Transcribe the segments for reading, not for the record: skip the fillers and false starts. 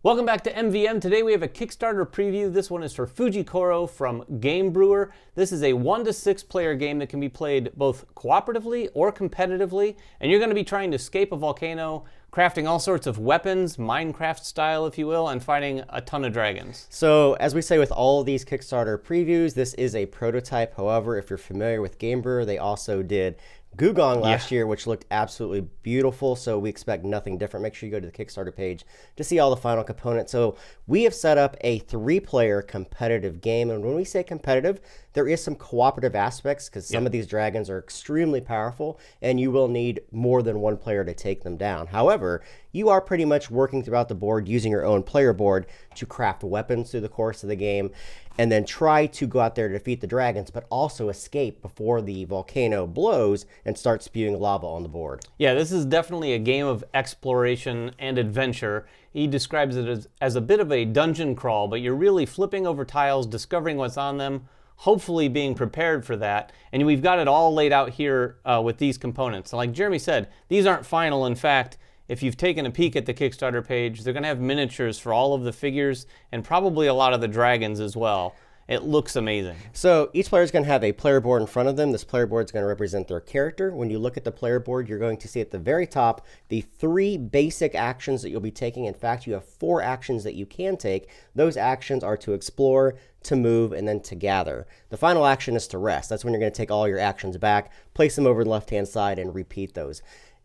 Welcome back to MVM. Today we have a Kickstarter preview. This one is for Fuji Koro from Brewer. This is a 1 to 6 player game that can be played both cooperatively or competitively, and you're going to be trying to escape a volcano, crafting all sorts of weapons, Minecraft style if you will, and fighting a ton of dragons. So as we say with all of these Kickstarter previews, this is a prototype. However, if you're familiar with Brewer, they also did Gugong last year, which looked absolutely beautiful, so we expect nothing different. Make sure you go to the Kickstarter page to see all the final components. So we have set up a 3-player competitive game, and when we say competitive, there is some cooperative aspects because some of these dragons are extremely powerful, and you will need more than one player to take them down. However, you are pretty much working throughout the board using your own player board to craft weapons through the course of the game, and then try to go out there to defeat the dragons, but also escape before the volcano blows and starts spewing lava on the board. Yeah, this is definitely a game of exploration and adventure. He describes it as a bit of a dungeon crawl, but you're really flipping over tiles, discovering what's on them, hopefully being prepared for that. And we've got it all laid out here with these components. So like Jeremy said, these aren't final. In fact, if you've taken a peek at the Kickstarter page, they're going to have miniatures for all of the figures and probably a lot of the dragons as well. It looks amazing. So each player is going to have a player board in front of them. This player board is going to represent their character. When you look at the player board, you're going to see at the very top the 3 basic actions that you'll be taking. In fact, you have 4 actions that you can take. Those actions are to explore, to move, and then to gather. The final action is to rest. That's when you're going to take all your actions back, place them over the left-hand side, and repeat those.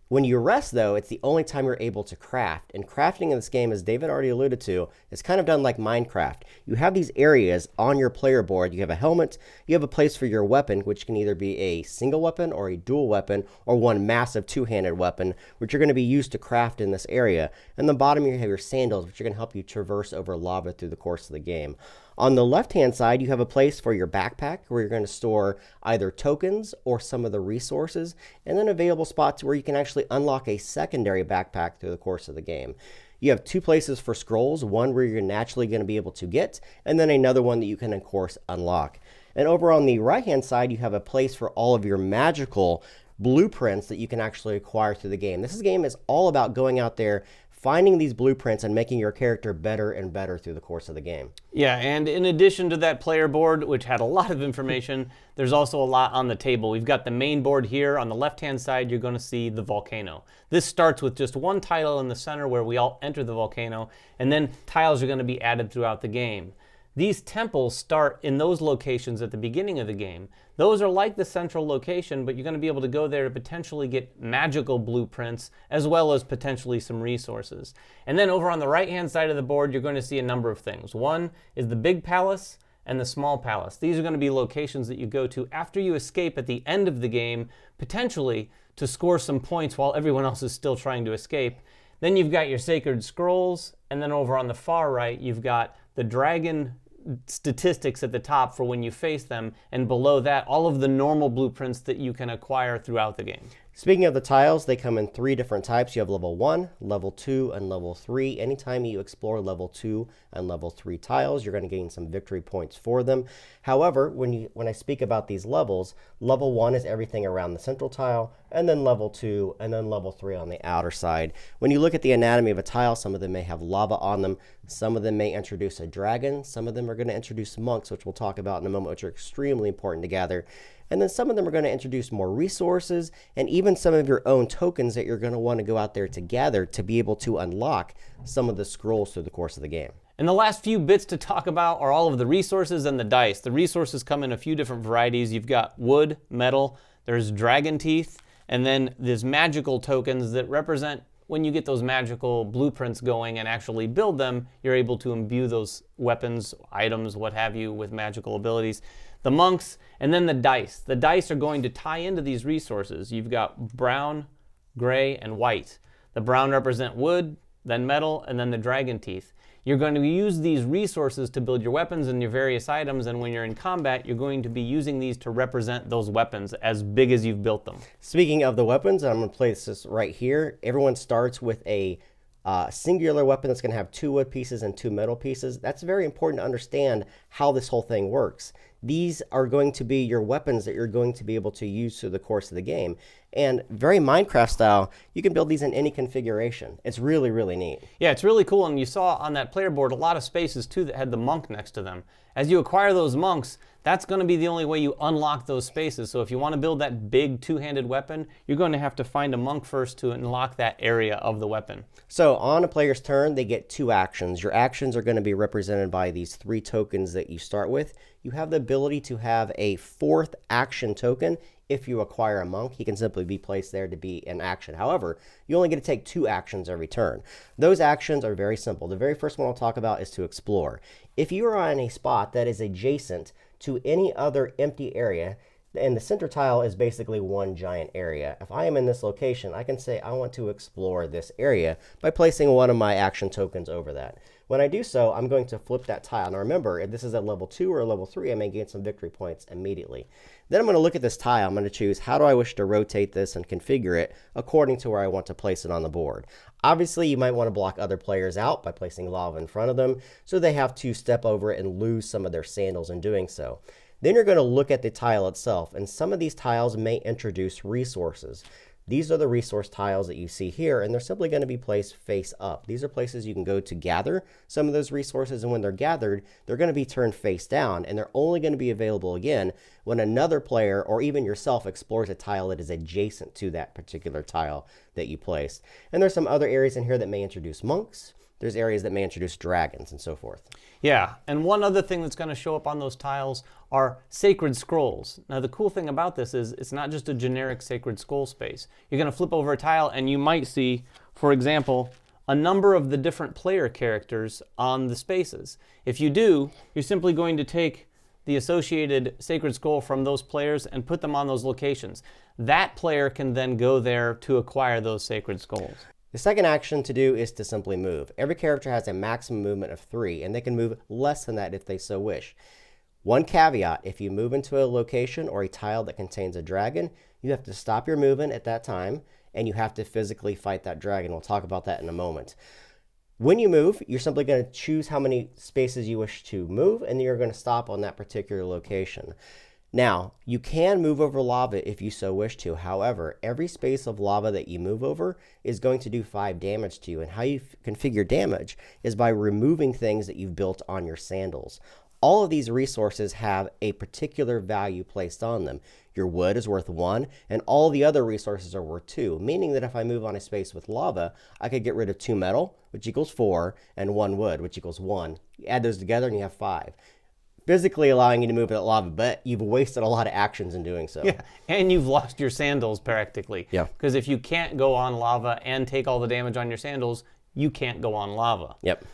When you rest, though, it's the only time you're able to craft. And crafting in this game, as David already alluded to, is kind of done like Minecraft. You have these areas on your player board. You have a helmet, you have a place for your weapon, which can either be a single weapon or a dual weapon, or one massive 2-handed weapon, which are going to be used to craft in this area. And the bottom, you have your sandals, which are going to help you traverse over lava through the course of the game. On the left-hand side, you have a place for your backpack where you're going to store either tokens or some of the resources, and then available spots where you can actually unlock a secondary backpack through the course of the game. You have 2 places for scrolls, one where you're naturally going to be able to get, and then another one that you can, of course, unlock. And over on the right-hand side, you have a place for all of your magical blueprints that you can actually acquire through the game. This game is all about going out there, finding these blueprints and making your character better and better through the course of the game. Yeah, and in addition to that player board, which had a lot of information, there's also a lot on the table. We've got the main board here. On the left-hand side, you're going to see the volcano. This starts with just one tile in the center where we all enter the volcano, and then tiles are going to be added throughout the game. These temples start in those locations at the beginning of the game. Those are like the central location, but you're going to be able to go there to potentially get magical blueprints as well as potentially some resources. And then over on the right-hand side of the board, you're going to see a number of things. One is the big palace and the small palace. These are going to be locations that you go to after you escape at the end of the game, potentially to score some points while everyone else is still trying to escape. Then you've got your sacred scrolls, and then over on the far right, you've got the dragon statistics at the top for when you face them, and below that, all of the normal blueprints that you can acquire throughout the game. Speaking of the tiles, they come in 3 different types. You have level 1, level 2, and level 3. Anytime you explore level 2 and level 3 tiles, you're going to gain some victory points for them. However, when I speak about these levels, level 1 is everything around the central tile, and then level 2, and then level 3 on the outer side. When you look at the anatomy of a tile, some of them may have lava on them, some of them may introduce a dragon, some of them are going to introduce monks, which we'll talk about in a moment, which are extremely important to gather. And then some of them are going to introduce more resources and even some of your own tokens that you're going to want to go out there to gather to be able to unlock some of the scrolls through the course of the game. And the last few bits to talk about are all of the resources and the dice. The resources come in a few different varieties. You've got wood, metal, there's dragon teeth, and then there's magical tokens that represent when you get those magical blueprints going and actually build them, you're able to imbue those weapons, items, what have you, with magical abilities. The monks, and then the dice. The dice are going to tie into these resources. You've got brown, gray, and white. The brown represent wood, then metal, and then the dragon teeth. You're going to use these resources to build your weapons and your various items, and when you're in combat, you're going to be using these to represent those weapons as big as you've built them. Speaking of the weapons, I'm going to place this right here. Everyone starts with a Singular weapon that's going to have 2 wood pieces and 2 metal pieces. That's very important to understand how this whole thing works. These are going to be your weapons that you're going to be able to use through the course of the game. And very Minecraft style, you can build these in any configuration. It's really, really neat. Yeah, it's really cool, and you saw on that player board a lot of spaces too that had the monk next to them. As you acquire those monks, that's going to be the only way you unlock those spaces. So if you want to build that big two-handed weapon, you're going to have to find a monk first to unlock that area of the weapon. So on a player's turn, they get 2 actions. Your actions are going to be represented by these 3 tokens that you start with. You have the ability to have a 4th action token. If you acquire a monk, he can simply be placed there to be an action. However, you only get to take 2 actions every turn. Those actions are very simple. The very first one I'll talk about is to explore. If you are on a spot that is adjacent to any other empty area, and the center tile is basically one giant area. If I am in this location, I can say I want to explore this area by placing one of my action tokens over that. When I do so, I'm going to flip that tile. Now remember, if this is at level 2 or level 3, I may gain some victory points immediately. Then I'm going to look at this tile. I'm going to choose how do I wish to rotate this and configure it according to where I want to place it on the board. Obviously, you might want to block other players out by placing lava in front of them, so they have to step over it and lose some of their sandals in doing so. Then you're going to look at the tile itself, and some of these tiles may introduce resources. These are the resource tiles that you see here, and they're simply going to be placed face up. These are places you can go to gather some of those resources, and when they're gathered, they're going to be turned face down, and they're only going to be available again when another player or even yourself explores a tile that is adjacent to that particular tile that you placed. And there's some other areas in here that may introduce monks. There's areas that may introduce dragons and so forth. Yeah, and one other thing that's going to show up on those tiles are sacred scrolls. Now the cool thing about this is it's not just a generic sacred scroll space. You're going to flip over a tile and you might see, for example, a number of the different player characters on the spaces. If you do, you're simply going to take the associated sacred scroll from those players and put them on those locations. That player can then go there to acquire those sacred scrolls. The second action to do is to simply move. Every character has a maximum movement of 3, and they can move less than that if they so wish. One caveat, if you move into a location or a tile that contains a dragon, you have to stop your movement at that time, and you have to physically fight that dragon. We'll talk about that in a moment. When you move, you're simply going to choose how many spaces you wish to move, and then you're going to stop on that particular location. Now, you can move over lava if you so wish to. However, every space of lava that you move over is going to do 5 damage to you. And how you configure damage is by removing things that you've built on your sandals. All of these resources have a particular value placed on them. Your wood is worth 1, and all the other resources are worth 2, meaning that if I move on a space with lava, I could get rid of 2 metal, which equals 4, and 1 wood, which equals 1. You add those together and you have 5. Physically allowing you to move that lava, but you've wasted a lot of actions in doing so. Yeah, and you've lost your sandals practically. Yeah. Because if you can't go on lava and take all the damage on your sandals, you can't go on lava. Yep.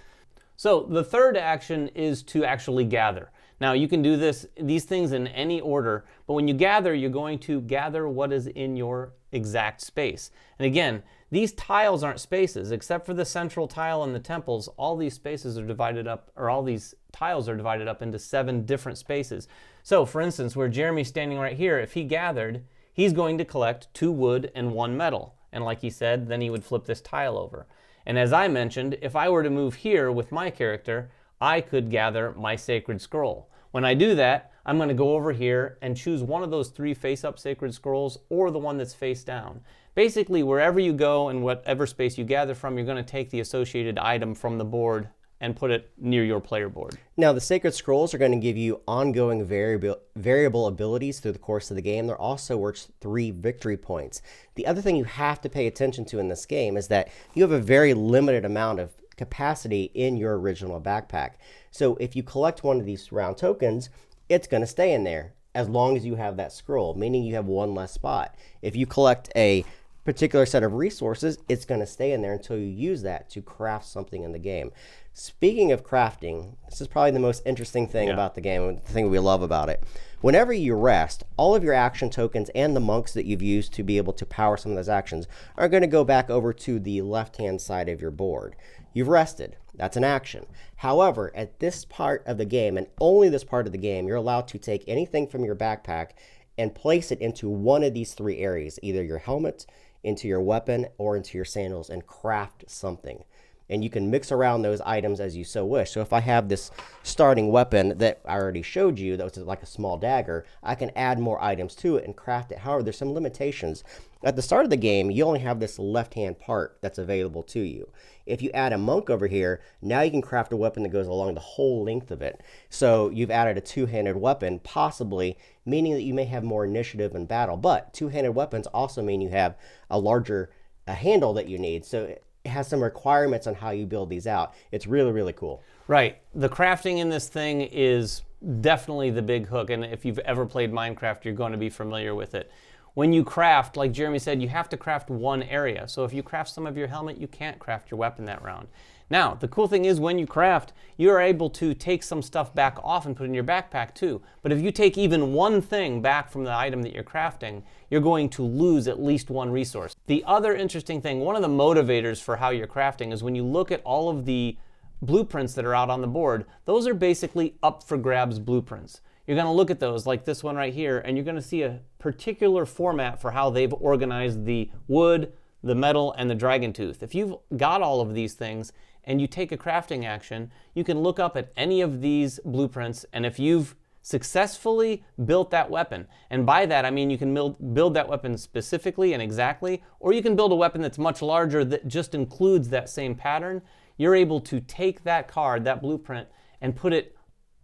So the third action is to actually gather. Now you can do these things in any order, but when you gather, you're going to gather what is in your exact space. And again, these tiles aren't spaces, except for the central tile and the temples. All these spaces are divided up, or all these tiles are divided up into 7 different spaces. So for instance, where Jeremy's standing right here, if he gathered, he's going to collect 2 wood and 1 metal. And like he said, then he would flip this tile over. And as I mentioned, if I were to move here with my character, I could gather my sacred scroll. When I do that, I'm going to go over here and choose one of those 3 face-up sacred scrolls or the one that's face down. Basically, wherever you go and whatever space you gather from, you're going to take the associated item from the board and put it near your player board. Now, the sacred scrolls are going to give you ongoing variable abilities through the course of the game. They're also worth 3 victory points. The other thing you have to pay attention to in this game is that you have a very limited amount of capacity in your original backpack. So if you collect one of these round tokens, it's going to stay in there as long as you have that scroll, meaning you have 1 less spot. If you collect a particular set of resources, it's going to stay in there until you use that to craft something in the game. Speaking of crafting, this is probably the most interesting thing about the game, the thing we love about it. Whenever you rest, all of your action tokens and the monks that you've used to be able to power some of those actions are going to go back over to the left-hand side of your board. You've rested. That's an action. However, at this part of the game, and only this part of the game, you're allowed to take anything from your backpack and place it into one of these 3 areas, either your helmet, into your weapon, or into your sandals, and craft something. and you can mix around those items as you so wish. So if I have this starting weapon that I already showed you that was like a small dagger, I can add more items to it and craft it. However, there's some limitations. At the start of the game, you only have this left-hand part that's available to you. If you add a monk over here, now you can craft a weapon that goes along the whole length of it. So you've added a two-handed weapon, possibly, meaning that you may have more initiative in battle. But two-handed weapons also mean you have a larger handle that you need. So it has some requirements on how you build these out. It's really, really cool. Right. The crafting in this thing is definitely the big hook. And if you've ever played Minecraft, you're going to be familiar with it. When you craft, like Jeremy said, you have to craft one area. So if you craft some of your helmet, you can't craft your weapon that round. Now, the cool thing is when you craft, you're able to take some stuff back off and put in your backpack too. But if you take even one thing back from the item that you're crafting, you're going to lose at least one resource. The other interesting thing, one of the motivators for how you're crafting is when you look at all of the blueprints that are out on the board, those are basically up for grabs blueprints. You're going to look at those like this one right here, and you're going to see a particular format for how they've organized the wood, the metal, and the dragon tooth. If you've got all of these things and you take a crafting action, you can look up at any of these blueprints, and if you've successfully built that weapon, and by that I mean you can build that weapon specifically and exactly, or you can build a weapon that's much larger that just includes that same pattern, you're able to take that card, that blueprint, and put it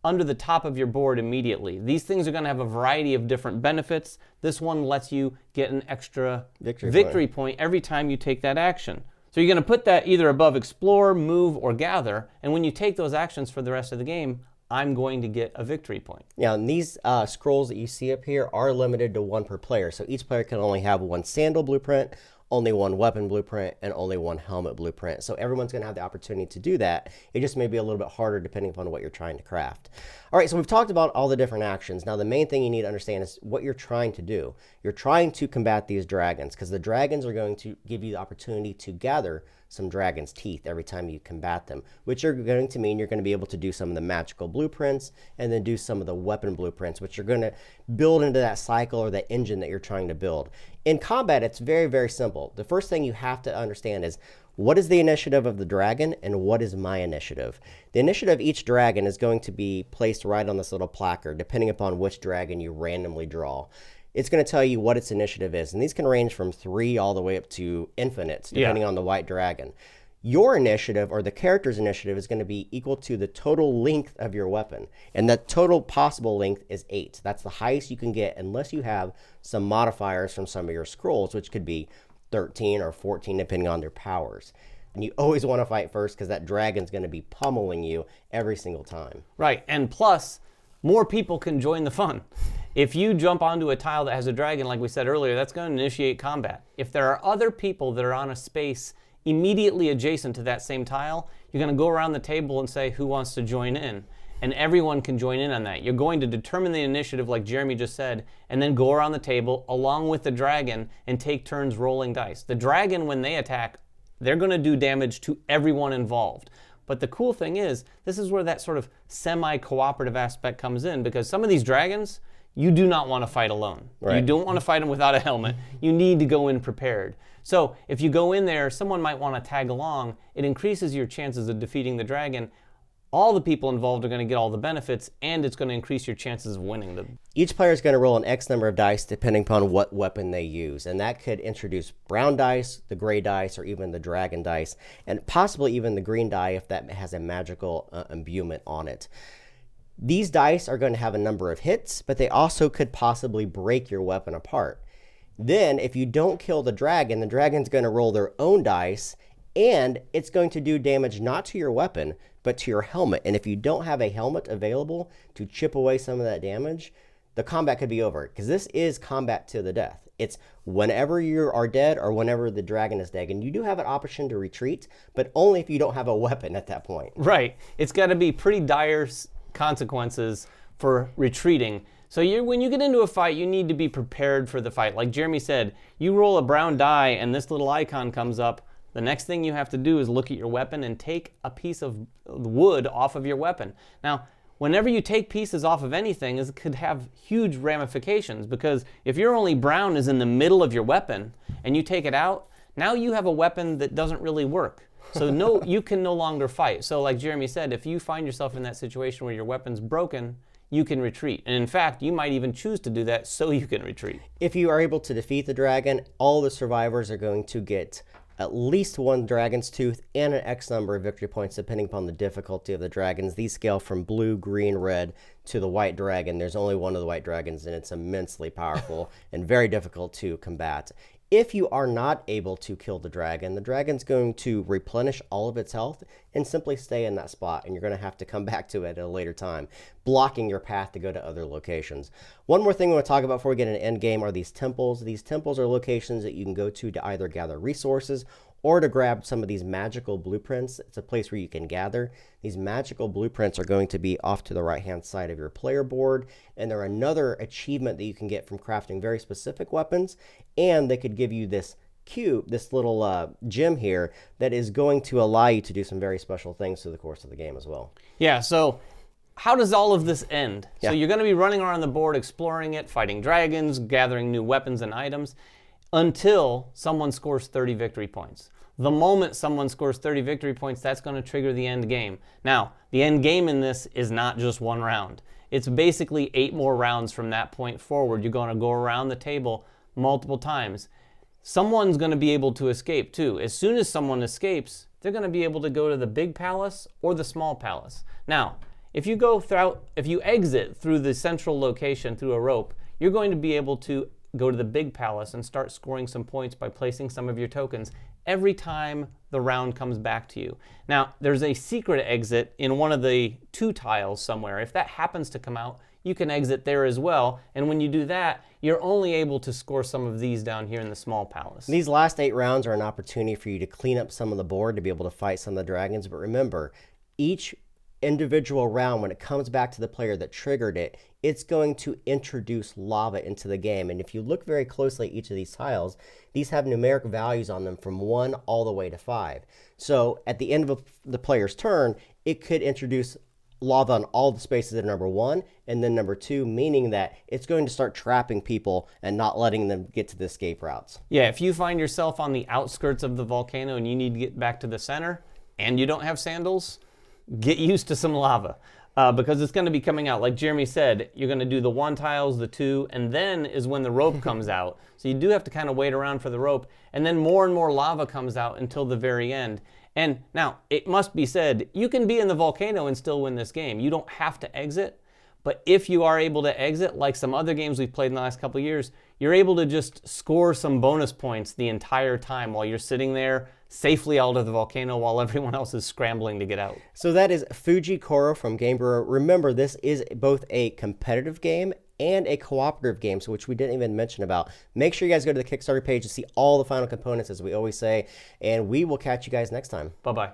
under the top of your board immediately. These things are going to have a variety of different benefits. This one lets you get an extra victory point every time you take that action. So you're going to put that either above explore, move, or gather, and when you take those actions for the rest of the game, I'm going to get a victory point. Now, and these scrolls that you see up here are limited to one per player, so each player can only have one sandal blueprint, only one weapon blueprint, and only one helmet blueprint. So everyone's going to have the opportunity to do that. It just may be a little bit harder depending upon what you're trying to craft. All right, so we've talked about all the different actions. Now, the main thing you need to understand is what you're trying to do. You're trying to combat these dragons because the dragons are going to give you the opportunity to gather some dragon's teeth every time you combat them, which are going to mean you're going to be able to do some of the magical blueprints and then do some of the weapon blueprints, which are going to build into that cycle or that engine that you're trying to build. In combat, it's very, very simple. The first thing you have to understand is what is the initiative of the dragon and what is my initiative? The initiative of each dragon is going to be placed right on this little placard, depending upon which dragon you randomly draw. It's going to tell you what its initiative is, and these can range from 3 all the way up to infinite, depending on the white dragon. Your initiative, or the character's initiative, is going to be equal to the total length of your weapon, and the total possible length is 8. That's the highest you can get unless you have some modifiers from some of your scrolls, which could be 13 or 14 depending on their powers. And you always want to fight first because that dragon's going to be pummeling you every single time. Right, and plus, more people can join the fun. If you jump onto a tile that has a dragon, like we said earlier, that's going to initiate combat. If there are other people that are on a space immediately adjacent to that same tile, you're going to go around the table and say, who wants to join in? And everyone can join in on that. You're going to determine the initiative, like Jeremy just said, and then go around the table along with the dragon and take turns rolling dice. The dragon, when they attack, they're going to do damage to everyone involved. But the cool thing is, this is where that sort of semi-cooperative aspect comes in, because some of these dragons, you do not want to fight alone. Right. You don't want to fight them without a helmet. You need to go in prepared. So if you go in there, someone might want to tag along. It increases your chances of defeating the dragon. All the people involved are going to get all the benefits, and it's going to increase your chances of winning them. Each player is going to roll an X number of dice depending upon what weapon they use, and that could introduce brown dice, the gray dice, or even the dragon dice, and possibly even the green die if that has a magical imbuement on it. These dice are going to have a number of hits, but they also could possibly break your weapon apart. Then, if you don't kill the dragon's going to roll their own dice, and it's going to do damage not to your weapon, but to your helmet. And if you don't have a helmet available to chip away some of that damage, the combat could be over, because this is combat to the death. It's whenever you are dead or whenever the dragon is dead. And you do have an option to retreat, but only if you don't have a weapon at that point. Right. It's got to be pretty dire consequences for retreating. So when you get into a fight, you need to be prepared for the fight. Like Jeremy said, you roll a brown die and this little icon comes up. The next thing you have to do is look at your weapon and take a piece of wood off of your weapon. Now, whenever you take pieces off of anything, it could have huge ramifications, because if your only brown is in the middle of your weapon and you take it out, now you have a weapon that doesn't really work. So no, you can no longer fight. So like Jeremy said, if you find yourself in that situation where your weapon's broken, you can retreat. And in fact, you might even choose to do that so you can retreat. If you are able to defeat the dragon, all the survivors are going to get at least one dragon's tooth and an X number of victory points depending upon the difficulty of the dragons. These scale from blue, green, red to the white dragon. There's only one of the white dragons, and it's immensely powerful and very difficult to combat. If you are not able to kill the dragon's going to replenish all of its health and simply stay in that spot, and you're going to have to come back to it at a later time, blocking your path to go to other locations. One more thing we want to talk about before we get into Endgame are these temples. These temples are locations that you can go to either gather resources or to grab some of these magical blueprints. It's a place where you can gather. These magical blueprints are going to be off to the right-hand side of your player board, and they're another achievement that you can get from crafting very specific weapons, and they could give you this cube, this little gem here that is going to allow you to do some very special things through the course of the game as well. Yeah, so how does all of this end? Yeah. So you're going to be running around the board, exploring it, fighting dragons, gathering new weapons and items, until someone scores 30 victory points. The moment someone scores 30 victory points, that's going to trigger the end game. Now, the end game in this is not just one round. It's basically 8 more rounds from that point forward. You're going to go around the table multiple times. Someone's going to be able to escape too. As soon as someone escapes, they're going to be able to go to the big palace or the small palace. Now, if you exit through the central location through a rope, you're going to be able to go to the big palace and start scoring some points by placing some of your tokens every time the round comes back to you. Now, there's a secret exit in one of the 2 tiles somewhere. If that happens to come out, you can exit there as well. And when you do that, you're only able to score some of these down here in the small palace. These last 8 rounds are an opportunity for you to clean up some of the board to be able to fight some of the dragons. But remember, each individual round, when it comes back to the player that triggered it, it's going to introduce lava into the game. And if you look very closely at each of these tiles, these have numeric values on them from 1 all the way to 5. So at the end of the player's turn, it could introduce lava on all the spaces at number 1 and then number 2, meaning that it's going to start trapping people and not letting them get to the escape routes. Yeah, if you find yourself on the outskirts of the volcano and you need to get back to the center and you don't have sandals, get used to some lava because it's going to be coming out. Like Jeremy said, you're going to do the 1 tiles, the 2, and then is when the rope comes out. So you do have to kind of wait around for the rope, and then more and more lava comes out until the very end. And now, it must be said, you can be in the volcano and still win this game. You don't have to exit, but if you are able to exit, like some other games we've played in the last couple of years, you're able to just score some bonus points the entire time while you're sitting there safely out of the volcano while everyone else is scrambling to get out. So that is Fuji Koro from Brewer. Remember, this is both a competitive game and a cooperative game, so which we didn't even mention about. Make sure you guys go to the Kickstarter page to see all the final components, as we always say, and we will catch you guys next time. Bye-bye.